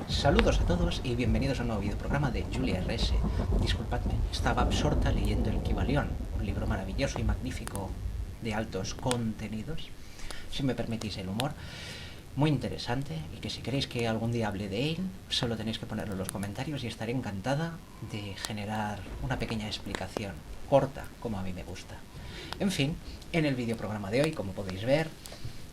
Saludos a todos y bienvenidos a un nuevo videoprograma de Julia RS. Disculpadme, estaba absorta leyendo el Kybalión, un libro maravilloso y magnífico de altos contenidos, si me permitís el humor, muy interesante, y que si queréis que algún día hable de él, solo tenéis que ponerlo en los comentarios y estaré encantada de generar una pequeña explicación, corta, como a mí me gusta. En fin, en el videoprograma de hoy, como podéis ver,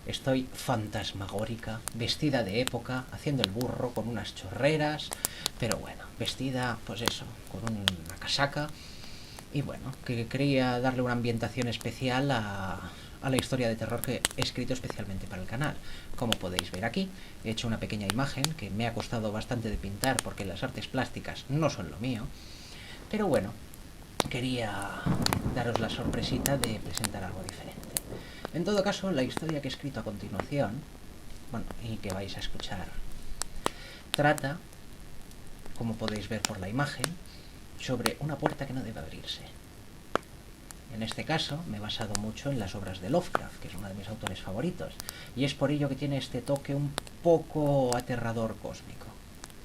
estoy fantasmagórica, vestida de época, haciendo el burro con unas chorreras, pero bueno, vestida, pues eso, con una casaca. Y bueno, que quería darle una ambientación especial a la historia de terror que he escrito especialmente para el canal. Como podéis ver aquí, he hecho una pequeña imagen que me ha costado bastante de pintar porque las artes plásticas no son lo mío. Pero bueno, quería daros la sorpresita de presentar algo diferente. En todo caso, la historia que he escrito a continuación, bueno, y que vais a escuchar, trata, como podéis ver por la imagen, sobre una puerta que no debe abrirse. En este caso me he basado mucho en las obras de Lovecraft, que es uno de mis autores favoritos, y es por ello que tiene este toque un poco aterrador cósmico.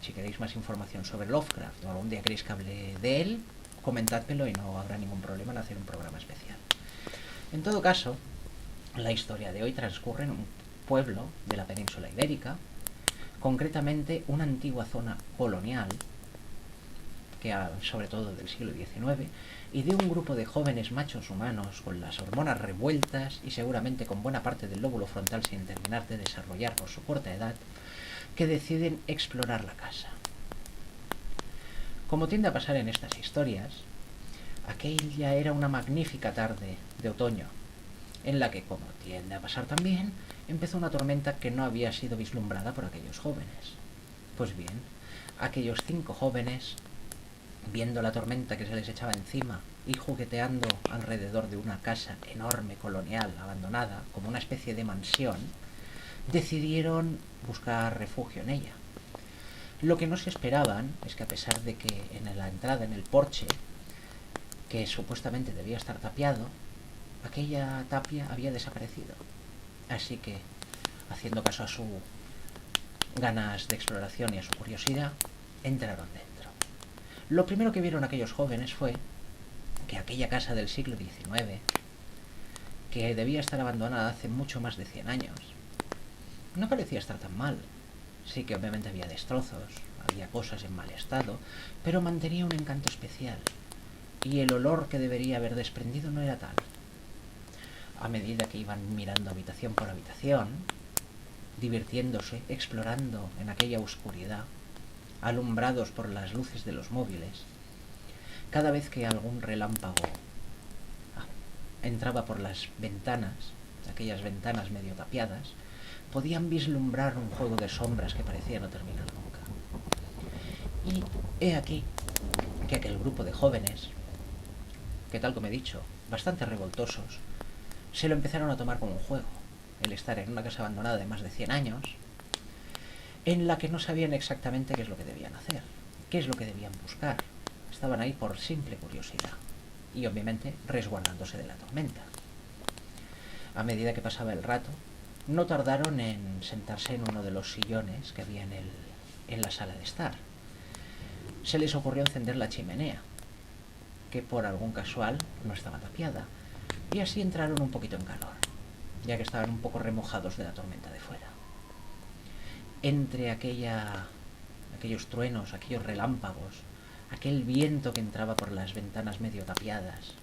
Si queréis más información sobre Lovecraft o algún día queréis que hable de él, comentádmelo y no habrá ningún problema en hacer un programa especial. En todo caso, la historia de hoy transcurre en un pueblo de la península ibérica, concretamente una antigua zona colonial, que sobre todo del siglo XIX, y de un grupo de jóvenes machos humanos con las hormonas revueltas y seguramente con buena parte del lóbulo frontal sin terminar de desarrollar por su corta edad, que deciden explorar la casa. Como tiende a pasar en estas historias, aquella era una magnífica tarde de otoño, en la que, como tiende a pasar también, empezó una tormenta que no había sido vislumbrada por aquellos jóvenes. Pues bien, aquellos 5 jóvenes, viendo la tormenta que se les echaba encima y jugueteando alrededor de una casa enorme colonial abandonada como una especie de mansión, decidieron buscar refugio en ella. Lo que no se esperaban es que, a pesar de que en la entrada, en el porche, que supuestamente debía estar tapiado, aquella tapia había desaparecido. Así que, haciendo caso a sus ganas de exploración y a su curiosidad, entraron dentro. Lo primero que vieron aquellos jóvenes fue que aquella casa del siglo XIX, que debía estar abandonada hace mucho más de 100 años, no parecía estar tan mal. Sí que obviamente había destrozos, había cosas en mal estado, pero mantenía un encanto especial, y el olor que debería haber desprendido no era tal. A medida que iban mirando habitación por habitación, divirtiéndose, explorando en aquella oscuridad, alumbrados por las luces de los móviles, cada vez que algún relámpago entraba por las ventanas, aquellas ventanas medio tapiadas, podían vislumbrar un juego de sombras que parecía no terminar nunca. Y he aquí que aquel grupo de jóvenes, que tal como he dicho, bastante revoltosos, se lo empezaron a tomar como un juego, el estar en una casa abandonada de más de 100 años, en la que no sabían exactamente qué es lo que debían hacer, qué es lo que debían buscar. Estaban ahí por simple curiosidad y obviamente resguardándose de la tormenta. A medida que pasaba el rato, no tardaron en sentarse en uno de los sillones que había en la sala de estar. Se les ocurrió encender la chimenea, que por algún casual no estaba tapiada, y así entraron un poquito en calor, ya que estaban un poco remojados de la tormenta de fuera. Entre aquellos truenos, aquellos relámpagos, aquel viento que entraba por las ventanas medio tapiadas,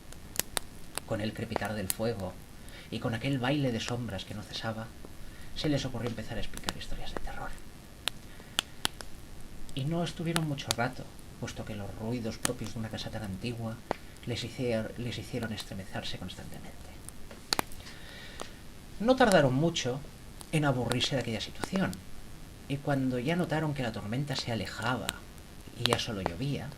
con el crepitar del fuego y con aquel baile de sombras que no cesaba, se les ocurrió empezar a explicar historias de terror. Y no estuvieron mucho rato, puesto que los ruidos propios de una casa tan antigua les hicieron estremecerse constantemente. No tardaron mucho en aburrirse de aquella situación, y cuando ya notaron que la tormenta se alejaba y ya solo llovía,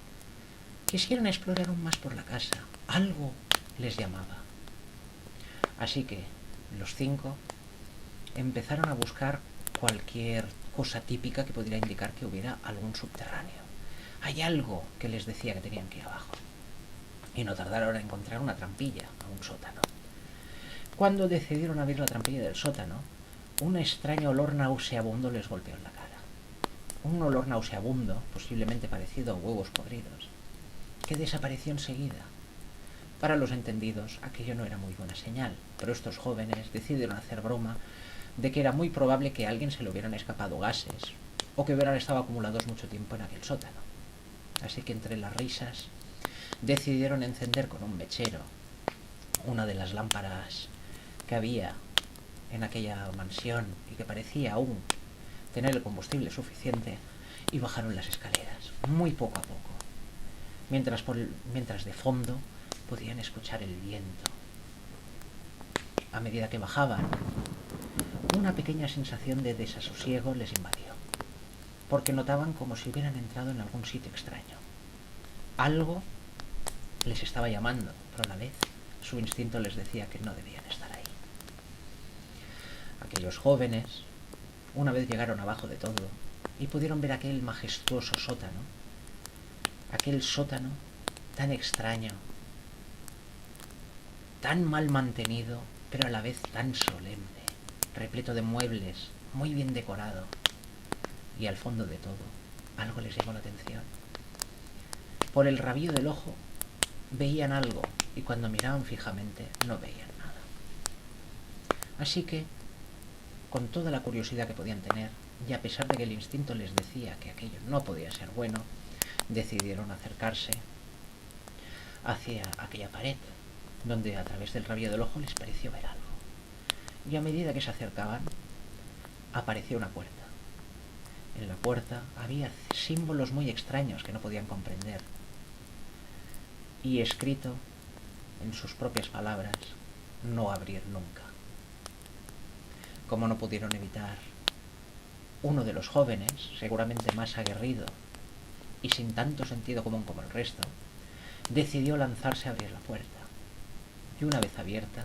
quisieron explorar aún más por la casa. Algo les llamaba. Así que los 5 empezaron a buscar cualquier cosa típica que pudiera indicar que hubiera algún subterráneo. Hay algo que les decía que tenían que ir abajo. Y no tardaron en encontrar una trampilla a un sótano. Cuando decidieron abrir la trampilla del sótano, un extraño olor nauseabundo les golpeó en la cara. un olor nauseabundo, posiblemente parecido a huevos podridos, que desapareció enseguida. Para los entendidos, aquello no era muy buena señal, pero estos jóvenes decidieron hacer broma de que era muy probable que a alguien se le hubieran escapado gases o que hubieran estado acumulados mucho tiempo en aquel sótano. Así que entre las risas decidieron encender con un mechero una de las lámparas que había en aquella mansión y que parecía aún tener el combustible suficiente, y bajaron las escaleras, muy poco a poco, mientras de fondo podían escuchar el viento. A medida que bajaban, una pequeña sensación de desasosiego les invadió, porque notaban como si hubieran entrado en algún sitio extraño. Algo les estaba llamando, pero a la vez su instinto les decía que no debían estar ahí. Aquellos jóvenes, una vez llegaron abajo de todo y pudieron ver aquel majestuoso sótano, aquel sótano tan extraño, tan mal mantenido, pero a la vez tan solemne, repleto de muebles, muy bien decorado, y al fondo de todo, algo les llamó la atención. Por el rabillo del ojo veían algo, y cuando miraban fijamente no veían nada. Así que, con toda la curiosidad que podían tener, y a pesar de que el instinto les decía que aquello no podía ser bueno, decidieron acercarse hacia aquella pared, donde a través del rabillo del ojo les pareció ver algo. Y a medida que se acercaban, apareció una puerta. En la puerta había símbolos muy extraños que no podían comprender, y escrito en sus propias palabras: no abrir nunca. Como no pudieron evitar, uno de los jóvenes, seguramente más aguerrido y sin tanto sentido común como el resto, decidió lanzarse a abrir la puerta. Y una vez abierta,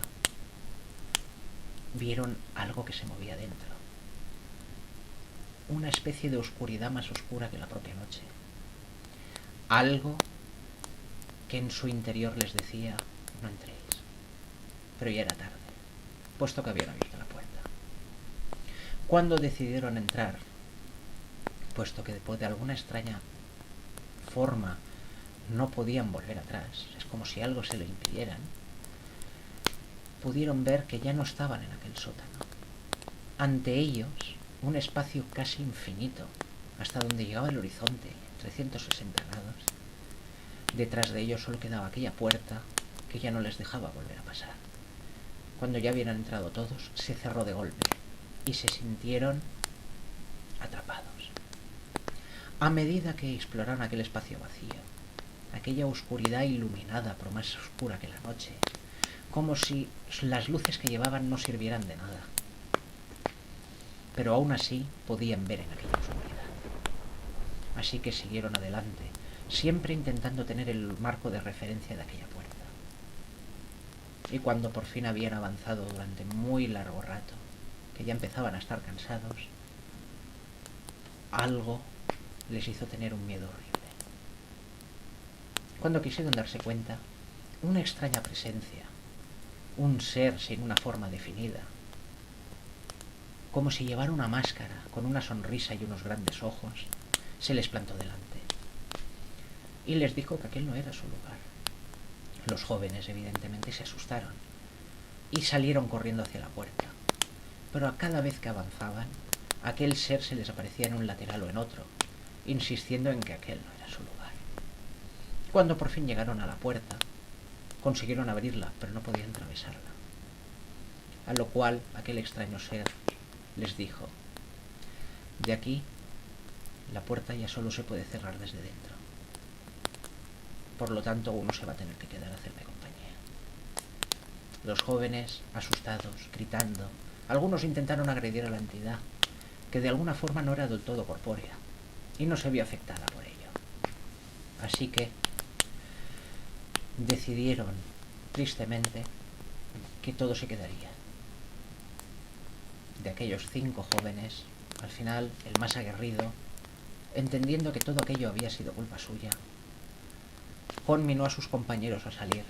vieron algo que se movía dentro. Una especie de oscuridad más oscura que la propia noche. Algo que en su interior les decía: no entréis. Pero ya era tarde, puesto que habían abierto la puerta. Cuando decidieron entrar, puesto que después de alguna extraña forma no podían volver atrás, es como si algo se lo impidieran, pudieron ver que ya no estaban en aquel sótano. Ante ellos, un espacio casi infinito, hasta donde llegaba el horizonte, 360 grados. Detrás de ellos solo quedaba aquella puerta que ya no les dejaba volver a pasar. Cuando ya habían entrado todos, se cerró de golpe y se sintieron atrapados. A medida que exploraron aquel espacio vacío, aquella oscuridad iluminada, pero más oscura que la noche, como si las luces que llevaban no sirvieran de nada, pero aún así podían ver en aquella oscuridad. Así que siguieron adelante, siempre intentando tener el marco de referencia de aquella puerta. Y cuando por fin habían avanzado durante muy largo rato, que ya empezaban a estar cansados, algo les hizo tener un miedo horrible. Cuando quisieron darse cuenta, una extraña presencia, un ser sin una forma definida, como si llevara una máscara con una sonrisa y unos grandes ojos, se les plantó delante y les dijo que aquel no era su lugar. Los jóvenes evidentemente se asustaron y salieron corriendo hacia la puerta, pero a cada vez que avanzaban, aquel ser se les aparecía en un lateral o en otro, insistiendo en que aquel no era su lugar. Cuando por fin llegaron a la puerta, consiguieron abrirla, pero no podían atravesarla. A lo cual aquel extraño ser les dijo: de aquí, la puerta ya solo se puede cerrar desde dentro. Por lo tanto, uno se va a tener que quedar a hacerme compañía. Los jóvenes, asustados, gritando, algunos intentaron agredir a la entidad, que de alguna forma no era del todo corpórea, y no se vio afectada por ello. Así que decidieron, tristemente, que todo se quedaría. De aquellos 5 jóvenes, al final, el más aguerrido, entendiendo que todo aquello había sido culpa suya, conminó a sus compañeros a salir,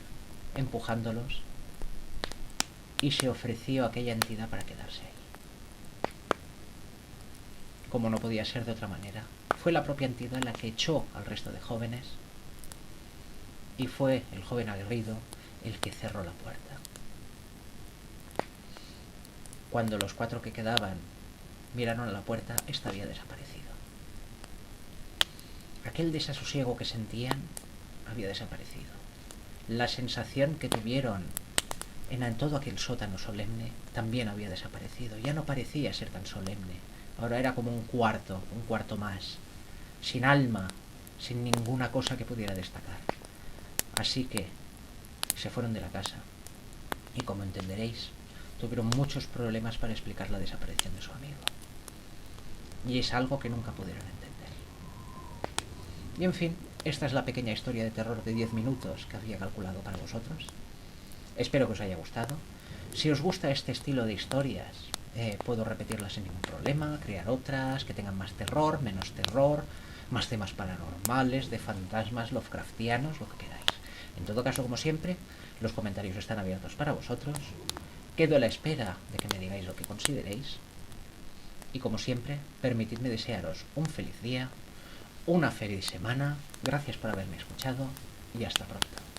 empujándolos, y se ofreció a aquella entidad para quedarse ahí. Como no podía ser de otra manera, fue la propia entidad la que echó al resto de jóvenes y fue el joven aguerrido el que cerró la puerta. Cuando los 4 que quedaban miraron a la puerta, ésta había desaparecido. Aquel desasosiego que sentían había desaparecido. La sensación que tuvieron en todo aquel sótano solemne también había desaparecido. Ya no parecía ser tan solemne. Ahora era como un cuarto más, sin alma, sin ninguna cosa que pudiera destacar. Así que se fueron de la casa y, como entenderéis, tuvieron muchos problemas para explicar la desaparición de su amigo. Y es algo que nunca pudieron entender. Y en fin, esta es la pequeña historia de terror de 10 minutos que había calculado para vosotros. Espero que os haya gustado. Si os gusta este estilo de historias, puedo repetirlas sin ningún problema, crear otras que tengan más terror, menos terror, más temas paranormales, de fantasmas, lovecraftianos, lo que queráis. En todo caso, como siempre, los comentarios están abiertos para vosotros. Quedo a la espera de que me digáis lo que consideréis. Y como siempre, permitidme desearos un feliz día, una feliz semana. Gracias por haberme escuchado y hasta pronto.